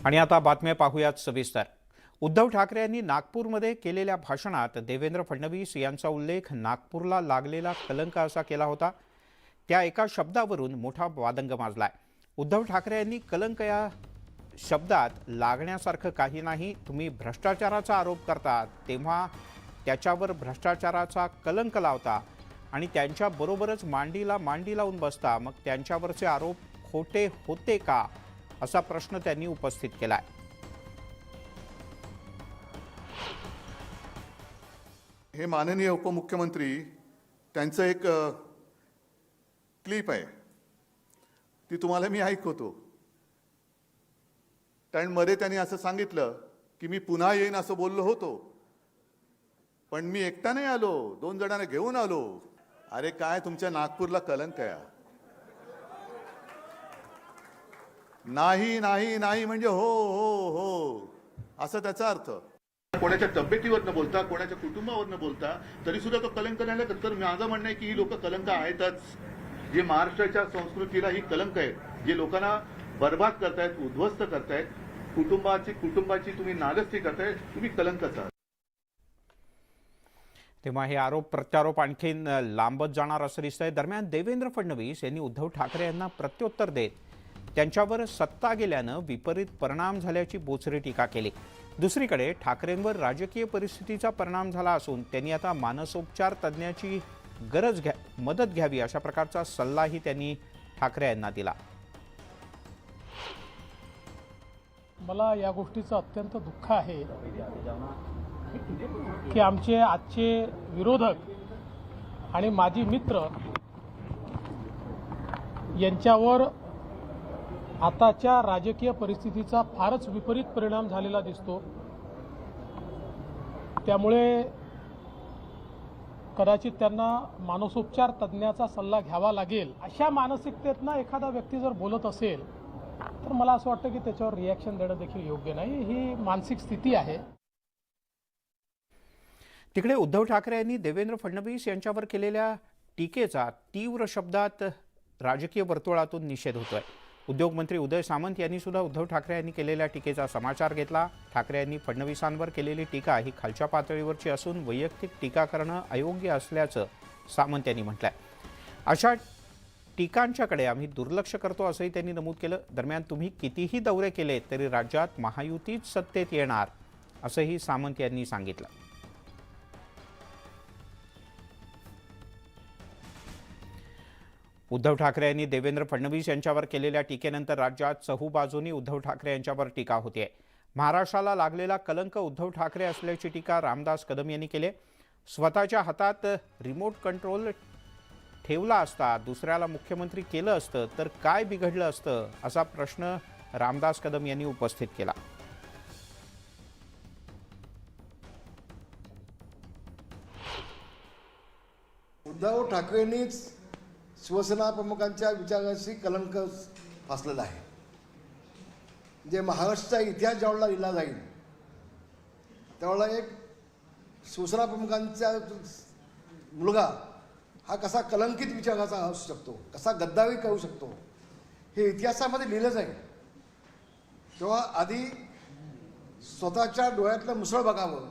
आणि आता बातम्या पाहूयात सविस्तर। उद्धव ठाकरे यांनी नागपूरमध्ये केलेल्या भाषणात देवेंद्र फडणवीस यांचा उल्लेख नागपूरला लागलेला कलंक असा केला होता। त्या एका शब्दावरून मोठा वादंग माजलाय। उद्धव ठाकरे यांनी कलंक या शब्दात लागण्यासारखं काही नाही, तुम्ही भ्रष्टाचाराचा आरोप करता तेव्हा त्याच्यावर भ्रष्टाचाराचा कलंक लावता आणि त्यांच्या बरोबरच मांडीला मांडी लावून बसता, मग त्यांच्यावरचे आरोप खोटे होते का असा प्रश्न त्यांनी उपस्थित केलाय। हे माननीय उपमुख्यमंत्री त्यांचं एक क्लिप आहे, ती तुम्हाला मी ऐकवतो। कारण मध्ये त्यांनी असं सांगितलं की मी पुन्हा येईन असं बोललो होतो, पण मी एकटा नाही आलो, 2 जणांना घेऊन आलो। अरे काय तुमच्या नागपूरला कलंक आहे? नाही नाही नाही म्हणजे हो हो हो असं त्याचा अर्थ। कोणाच्या तब्येतीवर न बोलता, कोणाच्या कुटुंबावर न बोलता तरी सुद्धा तो कलंक नाही लागत। तर माझं म्हणणं आहे की ही लोक कलंक आहेतच, जे महाराष्ट्राच्या संस्कृतीला ही कलंक आहे, जे लोकांना बर्बाद करतायत, उद्ध्वस्त करतायत, कुटुंबाची तुम्ही नालस्ती करताय, तुम्ही कलंकच आहात। तेव्हा हे आरोप प्रत्यारोप आणखीन लांबत जाणार असं दिसतंय। दरम्यान देवेंद्र फडणवीस यांनी उद्धव ठाकरे यांना प्रत्युत्तर देत त्यांच्यावर सत्ता गेल्यानं विपरीत परिणाम झाल्याची बोचरी टीका केली। दुसरीकडे ठाकरेंवर राजकीय परिस्थितीचा परिणाम झाला असून त्यांनी आता मानसोपचार तज्ज्ञाची मदत घ्यावी अशा प्रकारचा सल्लाही त्यांनी ठाकरे यांना दिला। मला या गोष्टीचं अत्यंत दुःख आहे की आमचे आजचे विरोधक आणि माजी मित्र यांच्यावर आताच्या राजकीय परिस्थितीचा फारच विपरीत परिणाम झालेला दिसतो। त्यामुळे कदाचित त्यांना मानसोपचार तज्ज्ञाचा सल्ला घ्यावा लागेल। अशा मानसिकतेतनं एखादा व्यक्ती जर बोलत असेल तर मला असं वाटतं की त्याच्यावर रिॲक्शन देणं देखील योग्य नाही, ही मानसिक स्थिती आहे। तिकडे उद्धव ठाकरे यांनी देवेंद्र फडणवीस यांच्यावर केलेल्या टीकेचा तीव्र शब्दात राजकीय वर्तुळातून निषेध होतोय। उद्योगमंत्री उदय सामंत यांनी सुद्धा उद्धव ठाकरे यांनी केलेल्या टीकेचा समाचार घेतला। ठाकरे यांनी फडणवीसांवर केलेली टीका ही खालच्या पातळीवरची असून वैयक्तिक टीका करणं अयोग्य असल्याचं सामंत यांनी म्हटलंय। अशा टीकांच्याकडे आम्ही दुर्लक्ष करतो असंही त्यांनी नमूद केलं। दरम्यान तुम्ही कितीही दौरे केले तरी राज्यात महायुतीच सत्तेत येणार असंही सामंत यांनी सांगितलं। उद्धव ठाकरे यांनी देवेंद्र फडणवीस यांच्यावर केलेल्या टीकेनंतर राज्यात चहूबाजूंनी उद्धव ठाकरे यांच्यावर टीका होतीये। महाराष्ट्राला लागलेला कलंक उद्धव ठाकरे असल्याची टीका रामदास कदम यांनी केली। स्वतःच्या हातात रिमोट कंट्रोल ठेवला असता दुसऱ्याला मुख्यमंत्री केलं असतं तर काय बिघडलं असतं असा प्रश्न रामदास कदम यांनी उपस्थित केला। उद्धव ठाकरेंनीच शिवसेना प्रमुखांच्या विचाराशी कलंक फासलेला आहे। जे महाराष्ट्राचा इतिहास ज्यावेळेला लिहिला जाईल त्यावेळेला एक शिवसेना प्रमुखांचा मुलगा हा कसा कलंकित विचाराचा असू शकतो, कसा गद्दारी करू शकतो, हे इतिहासामध्ये लिहिलं जाईल। तेव्हा आधी स्वतःच्या डोळ्यातलं मुसळ बघावं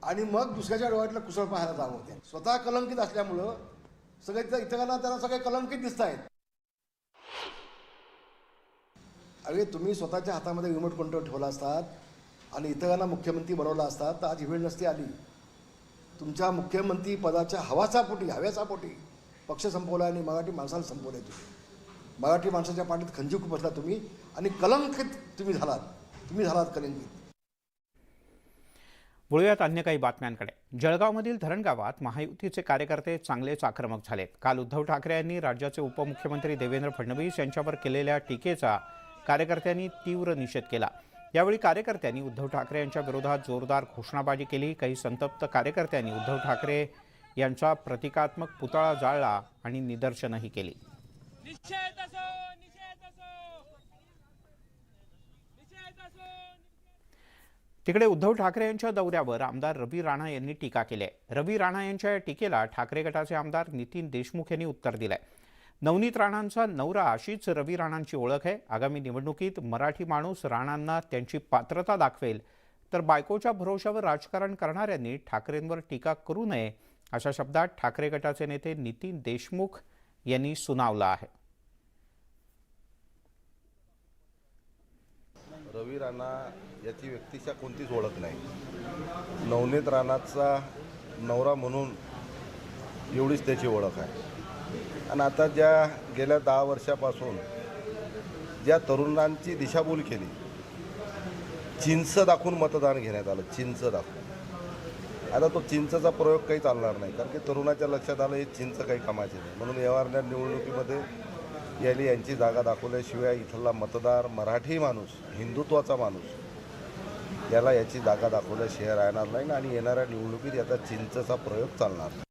आणि मग दुसऱ्याच्या डोळ्यातलं कुसळ पाहायला जावं। स्वतः कलंकित असल्यामुळं सगळे इतरांना त्यांना सगळे कलंकित दिसत आहेत। अरे तुम्ही स्वतःच्या हातामध्ये रिमोट कंट्रोल ठेवला असतात आणि इतरांना मुख्यमंत्री बनवला असतात तर आज ही वेळ नसती आली। तुमच्या मुख्यमंत्री पदाच्या हव्याचा पोटी पक्ष संपवला आणि मराठी माणसाला संपवलंय। तुम्ही मराठी माणसाच्या पाठीत खंजीर बसला तुम्ही आणि कलंकित तुम्ही झालात कलंकित। वळूयात अन्य काही बातम्यांकडे। जळगावमधील धरणगावात महायुतीचे कार्यकर्ते चांगलेच आक्रमक झालेत। काल उद्धव ठाकरे यांनी राज्याचे उपमुख्यमंत्री देवेंद्र फडणवीस यांच्यावर केलेल्या टीकेचा कार्यकर्त्यांनी तीव्र निषेध केला। यावेळी कार्यकर्त्यांनी उद्धव ठाकरे यांच्या विरोधात जोरदार घोषणाबाजी केली। काही संतप्त कार्यकर्त्यांनी उद्धव ठाकरे यांचा प्रतिकात्मक पुतळा जाळला आणि निदर्शनही केली। तिकडे उद्धव ठाकरे यांच्या दौऱ्यावर आमदार रवी राणा यांनी टीका केली आहे। रवी राणा यांच्या टीकेला ठाकरे गटाचे आमदार नितीन देशमुख यांनी उत्तर दिलंय। नवनीत राणांचा नवरा अशीच रवी राणांची ओळख आहे. आगामी निवडणुकीत मराठी माणूस राणांना त्यांची पात्रता दाखवेल, तर बायकोच्या भरोशावर राजकारण करणाऱ्यांनी ठाकरेंवर टीका करू नये, अशा शब्दात ठाकरे गटाचे नेते नितीन देशमुख यांनी सुनावलं आहे. रवी राणा याची व्यक्तिशः कोणतीच ओळख नाही. नवनीत राणाचा नवरा म्हणून एवढीच त्याची ओळख आहे. आणि आता ज्या गेल्या 10 वर्षापासून ज्या तरुणांची दिशाभूल केली, चिंच दाखवून मतदान घेण्यात आलं, चिंच दाखवून. आता तो चिंचचा प्रयोग काही चालणार नाही, कारण की तरुणाच्या लक्षात आलं हे चिंच काही कामाचे नाही. म्हणून येणाऱ्या निवडणुकीमध्ये यांची जागा दाखवल्याशिवाय इथला मतदार मराठी माणूस, हिंदुत्वाचा माणूस, याला याची जागा दाखवल्याशिवाय राहणार नाही आणि येणाऱ्या निवडणुकीत याचा चिंचचा प्रयोग चालणार.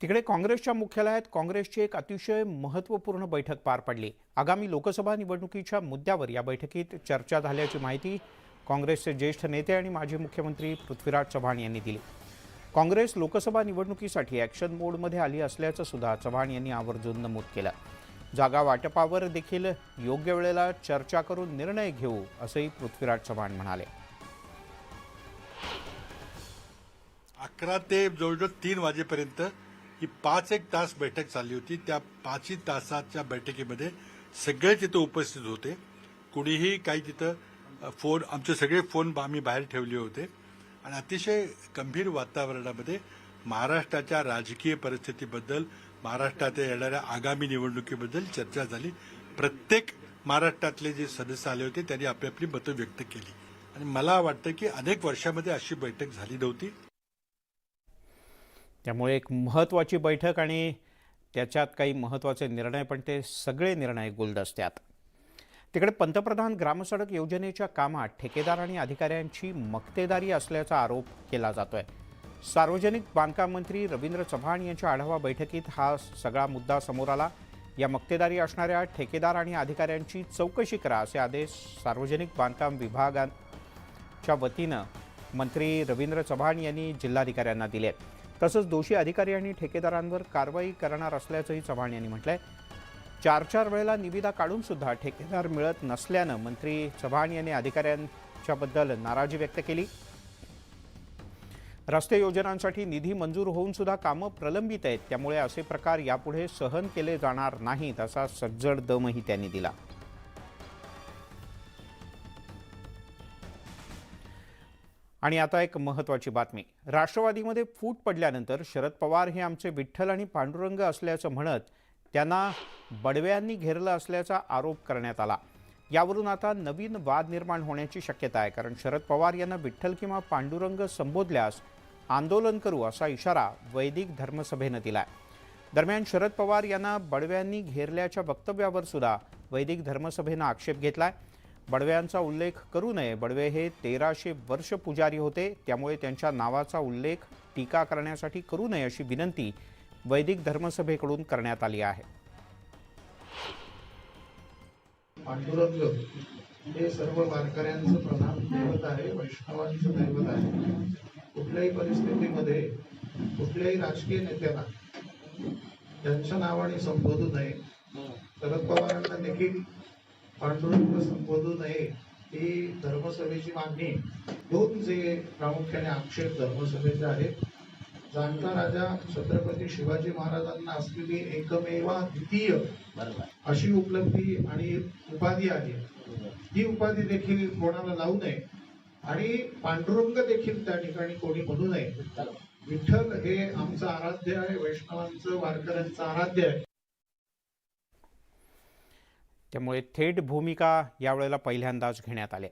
तिकडे काँग्रेसच्या मुख्यालयात काँग्रेसची एक अतिशय महत्त्वपूर्ण बैठक पार पडली. आगामी लोकसभा निवडणुकीच्या मुद्द्यावर या बैठकीत चर्चा झाल्याची माहिती काँग्रेसचे ज्येष्ठ नेते आणि माजी मुख्यमंत्री पृथ्वीराज चव्हाण यांनी दिली. काँग्रेस लोकसभा निवडणुकीसाठी ॲक्शन मोडमध्ये आली असल्याचं सुद्धा चव्हाण यांनी आवर्जून नमूद केलं. जागा वाटपावर देखील योग्य वेळेला चर्चा करून निर्णय घेऊ, असंही पृथ्वीराज चव्हाण म्हणाले. 11 ते जवळजवळ 3 वाजेपर्यंत ही 5-1 तास बैठक चालली होती. त्या 5 तासाच्या बैठकीमध्ये सगळे तिथं उपस्थित होते. कुणीही काही तिथं फोन, आमचे सगळे फोन आम्ही बाहेर ठेवले होते आणि अतिशय गंभीर वातावरणामध्ये महाराष्ट्राच्या राजकीय परिस्थितीबद्दल, महाराष्ट्रात येणाऱ्या आगामी निवडणुकीबद्दल चर्चा झाली. प्रत्येक महाराष्ट्रातले जे सदस्य आले होते त्यांनी आपली आपली मतं व्यक्त केली आणि मला वाटतं की अनेक वर्षामध्ये अशी बैठक झाली नव्हती. त्यामुळे एक महत्त्वाची बैठक आणि त्याच्यात काही महत्त्वाचे निर्णय, पण ते सगळे निर्णय गुलदस्त्यात. तिकडे पंतप्रधान ग्रामसडक योजनेच्या कामात ठेकेदार आणि अधिकाऱ्यांची मक्तेदारी असल्याचा आरोप केला जातोय. सार्वजनिक बांधकाम मंत्री रवींद्र चव्हाण यांच्या आढावा बैठकीत हा सगळा मुद्दा समोर आला. या मक्तेदारी असणाऱ्या ठेकेदार आणि अधिकाऱ्यांची चौकशी करा, असे आदेश सार्वजनिक बांधकाम विभागाच्या वतीनं मंत्री रवींद्र चव्हाण यांनी जिल्हाधिकाऱ्यांना दिले. तसंच दोषी अधिकारी आणि ठेकेदारांवर कारवाई करणार असल्याचंही चव्हाण यांनी म्हटलंय. 4-4 वेळेला निविदा काढून सुद्धा ठेकेदार मिळत नसल्यानं मंत्री चव्हाण यांनी अधिकाऱ्यांच्याबद्दल नाराजी व्यक्त केली. रस्ते योजनांसाठी निधी मंजूर होऊन सुद्धा कामं प्रलंबित आहेत, त्यामुळे असे प्रकार यापुढे सहन केले जाणार नाहीत, असा सज्जड दमही त्यांनी दिला. आणि आता एक महत्त्वाची बातमी. राष्ट्रवादीमध्ये फूट पडल्यानंतर शरद पवार हे आमचे विठ्ठल आणि पांडुरंग असल्याचं म्हणत त्यांना बडव्यांनी घेरलं असल्याचा आरोप करण्यात आला. यावरून आता नवीन वाद निर्माण होण्याची शक्यता आहे, कारण शरद पवार यांना विठ्ठल किंवा पांडुरंग संबोधल्यास आंदोलन करू असा इशारा वैदिक धर्मसभेनं दिलाय. दरम्यान शरद पवार यांना बडव्यांनी घेरल्याच्या वक्तव्यावर सुद्धा वैदिक धर्मसभेनं आक्षेप घेतलाय. बडव्यांचा उल्लेख करू नये. बडवे हे 1300 वर्ष पुजारी होते, त्यामुळे त्यांच्या नावाचा उल्लेख टीका करण्यासाठी करू नये अशी विनंती वैदिक धर्मसभेकडून करण्यात आली आहे. पांडुरंग हे सर्व वारकऱ्यांचं प्रधान दैवत आहे, वैष्णवांचं दैवत आहे. कुठल्याही परिस्थितीमध्ये कुठल्याही राजकीय नेत्याला त्यांच्या नावाने संबोधू नये. शरद पवारांना देखील पांडुरंग संबोधू नये ही धर्मसभेची मागणी. 2 जे प्रामुख्याने आक्षेप धर्मसभेचे आहेत. जाणता राजा छत्रपती शिवाजी महाराजांना असलेली एकमेवा द्वितीय अशी उपलब्धी आणि उपाधी आहे. ही उपाधी देखील कोणाला लावू नये आणि पांडुरंग देखील त्या ठिकाणी कोणी म्हणू नये. विठ्ठल हे आमचं आराध्य आहे, वैष्णवांचं, वारकऱ्यांचं आराध्य आहे. त्यामुळे थेट भूमिका यावेळेला पहिल्यांदाच घेण्यात आल्या.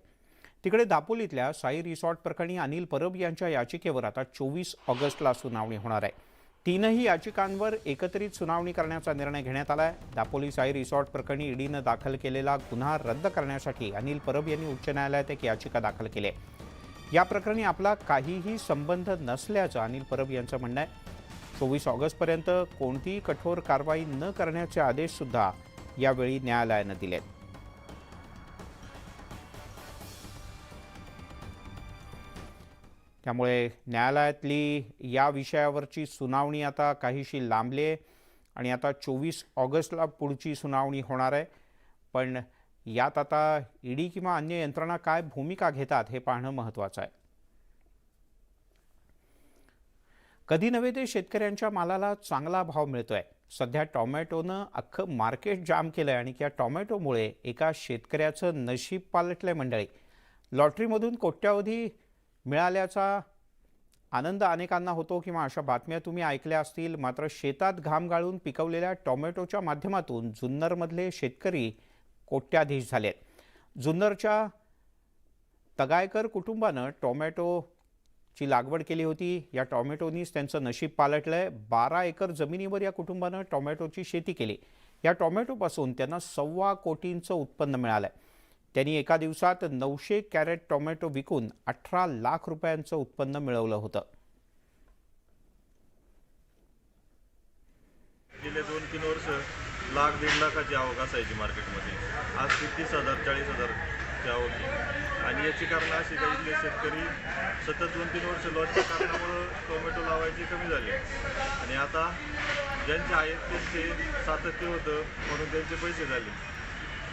तिकडे दापोलीतल्या साई रिसॉर्ट प्रकरणी अनिल परब यांच्या याचिकेवर आता 24 ऑगस्टला सुनावणी होणार आहे. 3ही याचिकांवर एकत्रित सुनावणी करण्याचा निर्णय घेण्यात आला आहे. दापोली साई रिसॉर्ट प्रकरणी ईडीनं दाखल केलेला गुन्हा रद्द करण्यासाठी अनिल परब यांनी उच्च न्यायालयात एक याचिका दाखल केली आहे. या प्रकरणी आपला काहीही संबंध नसल्याचं अनिल परब यांचं म्हणणं आहे. 24 ऑगस्टपर्यंत कोणतीही कठोर कारवाई न करण्याचे आदेशसुद्धा यावेळी न्यायालयानं दिलेत. त्यामुळे न्यायालयातली या विषयावरची सुनावणी आता काहीशी लांबली आहे आणि आता 24 ऑगस्टला पुढची सुनावणी होणार आहे. पण यात आता ईडी किंवा अन्य यंत्रणा काय भूमिका घेतात हे पाहणं महत्त्वाचं आहे. कधी नव्हे ते शेतकऱ्यांच्या मालाला चांगला भाव मिळतोय. सध्या टोमॅटोनं अख्खं मार्केट जाम केलंय आणि त्या टोमॅटोमुळे एका शेतकऱ्याचं नशीब पालटलंय मंडळी. लॉटरीमधून कोट्यावधी मिळाल्याचा आनंद अनेकांना होतो किंवा अशा बातम्या तुम्ही ऐकल्या असतील. मात्र शेतात घाम गाळून पिकवलेल्या टोमॅटोच्या माध्यमातून जुन्नरमधले शेतकरी कोट्याधीश झालेत. जुन्नरच्या तगायकर कुटुंबानं टोमॅटोची लागवड केली होती. या टोमॅटोनीच त्यांचं नशीब पालटलंय. 12 एकर जमिनीवर या कुटुंबानं टोमॅटोची शेती केली. या टोमॅटोपासून त्यांना 1.25 कोटींचं उत्पन्न मिळालंय. त्यांनी एका दिवसात 900 कॅरेट टोमॅटो विकून 18 लाख रुपयांचं उत्पन्न मिळवलं होतं. गेले 2-3 वर्ष लाख 1.5 लाखाची आवक असायची मार्केटमध्ये. आज 30,000 40,000ची आवक आहे. आणि याची कारणं अशी काही इथले शेतकरी सतत 2-3 वर्ष लॉसच्या कारणामुळं टोमॅटो लावायचे कमी झाले आणि आता ज्यांचे आहेत त्यांचे सातत्य होतं म्हणून त्यांचे पैसे झाले.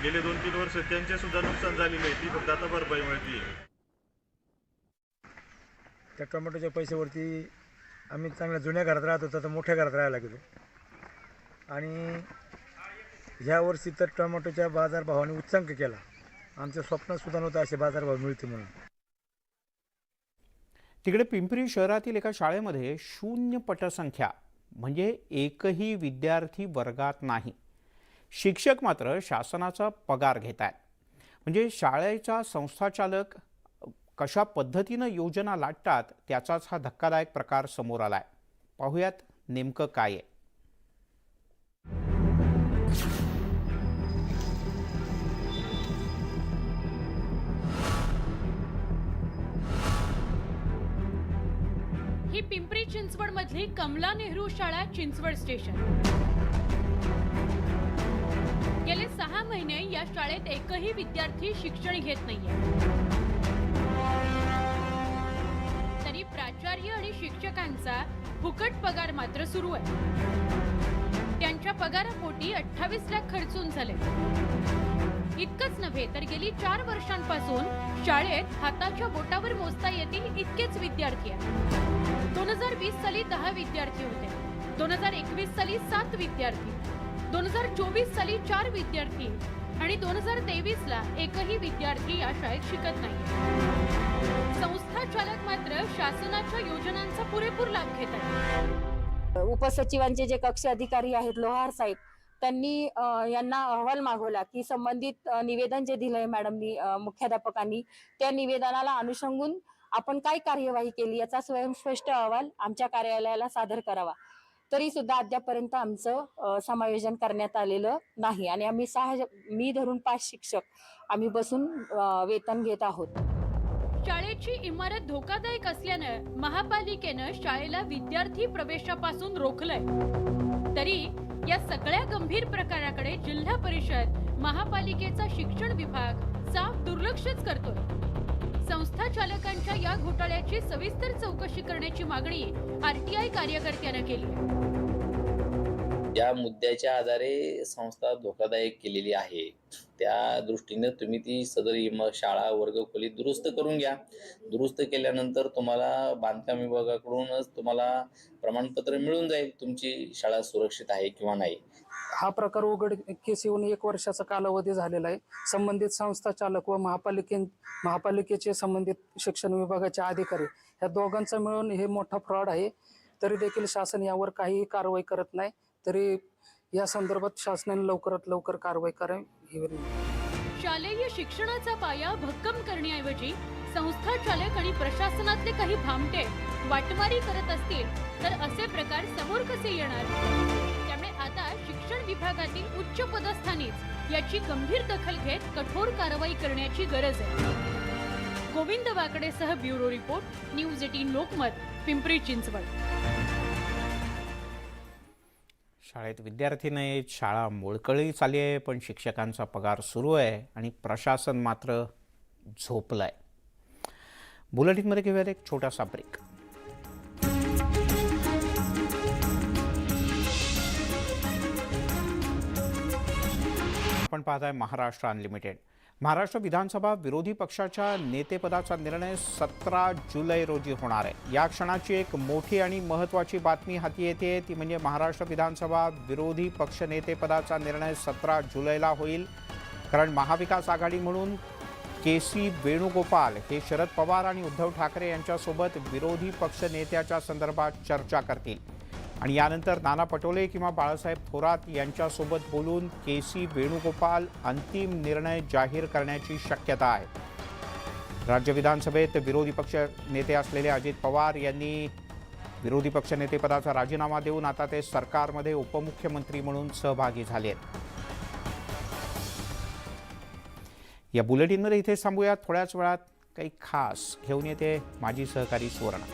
गेले 2-3 वर्ष त्यांचे सुद्धा नुकसान झालेले आहे. ती फक्त आता भरपाई मिळते. त्या टोमॅटोच्या पैशावरती आम्ही चांगल्या जुन्या घरात राहत होतो तर मोठ्या घरात राहायला गेलो आणि ह्या वर्षी तर टोमॅटोच्या बाजारभावाने उच्चांक केला. आमचं स्वप्न सुद्धा नव्हतं असे बाजारभाव मिळते म्हणून. तिकडे पिंपरी शहरातील एका शाळेमध्ये 0 पटसंख्या म्हणजे एकही विद्यार्थी वर्गात नाही. शिक्षक मात्र शासनाचा पगार घेत आहेत. म्हणजे शाळेचा संस्थाचालक कशा पद्धतीनं योजना लाटतात त्याचाच हा धक्कादायक प्रकार समोर आलाय. पाहूयात नेमकं काय आहे. ही पिंपरी चिंचवड मधली कमला नेहरू शाळा चिंचवड स्टेशन. गेले 6 महिने या शाळेत एकही विद्यार्थी शिक्षण घेत नाहीये. तरी प्राचार्य आणि शिक्षकांचा फुकट पगार मात्र सुरू आहे. त्यांच्या पगारापोटी 28 लाख खर्चून झाले. इतकंच नव्हे तर गेली 4 वर्षांपासून शाळेत हाताच्या बोटावर मोजता येतील इतकेच विद्यार्थी आहेत. 2020 साली 10 विद्यार्थी होते. 2021 साली 7 विद्यार्थी. 2024 साली 4 विद्यार्थी आणि 2023 ला एकही विद्यार्थी या शाळेत शिकत नाही. संस्था चालक मात्र शासनाच्या योजनांचा पुरेपूर लाभ घेत आहेत. उपसचिवांचे जे कक्ष अधिकारी आहेत लोहार साहेब त्यांनी यांना अहवाल मागवला की संबंधित निवेदन जे दिलंय मॅडमनी मुख्याध्यापकांनी त्या निवेदनाला अनुषंगून आपण काय कार्यवाही केली याचा स्वयंस्पष्ट अहवाल आमच्या कार्यालयाला सादर करावा. तरी सुद्धा अद्यापर्यंत आमचं समायोजन करण्यात आलेलं नाही आणि आम्ही मी धरून 5 शिक्षक आम्ही बसून वेतन घेत आहोत. शाळेची इमारत धोकादायक असल्यानं महापालिकेनं शाळेला विद्यार्थी प्रवेशापासून रोखलंय. तरी या सगळ्या गंभीर प्रकाराकडे जिल्हा परिषद महापालिकेचा शिक्षण विभाग साफ दुर्लक्षच करतोय. संस्था चालकांच्या या घोटाळ्याची सविस्तर चौकशी करण्याची मागणी आरटीआय कार्यकर्त्यानं केली. या मुद्द्याच्या आधारे संस्था धोकादायक केलेली आहे. त्या दृष्टीने तुम्ही ती सदर शाळा वर्गखोली दुरुस्त करून घ्या. दुरुस्त केल्यानंतर तुम्हाला बांधकाम विभागाकडूनच तुम्हाला प्रमाणपत्र मिळून जाईल तुमची शाळा सुरक्षित आहे किंवा नाही. हा प्रकार उघडकीस येऊन 1 वर्षाचा कालावधी झालेला आहे. संबंधित संस्था चालक व महापालिकेचे संबंधित शिक्षण विभागाचे अधिकारी या दोघांचा मिळून हे मोठा फ्रॉड आहे. तरी देखील शासन यावर काही कारवाई करत नाही. तरी या संदर्भात शासनाने लवकरात लवकर कारवाई करावी. शालेय शिक्षणाचा पाया भक्कम करण्याऐवजी संस्था चालक आणि प्रशासनातले काही भामटे वाटमारी करत असतील तर असे प्रकार समोर कसे येणार. त्यामुळे आता शिक्षण विभागातील उच्च पदस्थानीच याची गंभीर दखल घेत कठोर कारवाई करण्याची गरज आहे. गोविंद वाकडेसह bureau report, news 18 Lokmat, Pimpri Chinchwad. शाळेत विद्यार्थी नाहीत, शाळा मोडकळी चालली आहे, पण शिक्षकांचा पगार सुरू आहे आणि प्रशासन मात्र झोपलंय. बुलेटिनमध्ये घेऊयात एक छोटासा ब्रेक. आपण पाहताय महाराष्ट्र अनलिमिटेड. महाराष्ट्र विधानसभा विरोधी पक्षाच्या नेतेपदाचा निर्णय 17 जुलै रोजी होणार आहे. या क्षणाची एक मोठी आणि महत्त्वाची बातमी हाती येते, ती म्हणजे महाराष्ट्र विधानसभा विरोधी पक्ष नेतेपदाचा निर्णय 17 जुलैला होईल. कारण महाविकास आघाडी म्हणून के.सी. वेणुगोपाल हे शरद पवार आणि उद्धव ठाकरे यांच्यासोबत विरोधी पक्ष नेत्याच्या संदर्भात चर्चा करतील आणि यानंतर नाना पटोले किंवा बाळासाहेब थोरात यांच्यासोबत बोलून के.सी. वेणुगोपाल अंतिम निर्णय जाहीर करण्याची शक्यता आहे. राज्य विधानसभेत विरोधी पक्ष नेते असलेले अजित पवार यांनी विरोधी पक्ष नेतेपदाचा राजीनामा देऊन आता ते सरकारमध्ये उपमुख्यमंत्री म्हणून सहभागी झाले आहेत. या बुलेटिनमध्ये इथे थांबूया. थोड्याच वेळात काही खास घेऊन येते माझी सहकारी सुवर्णा.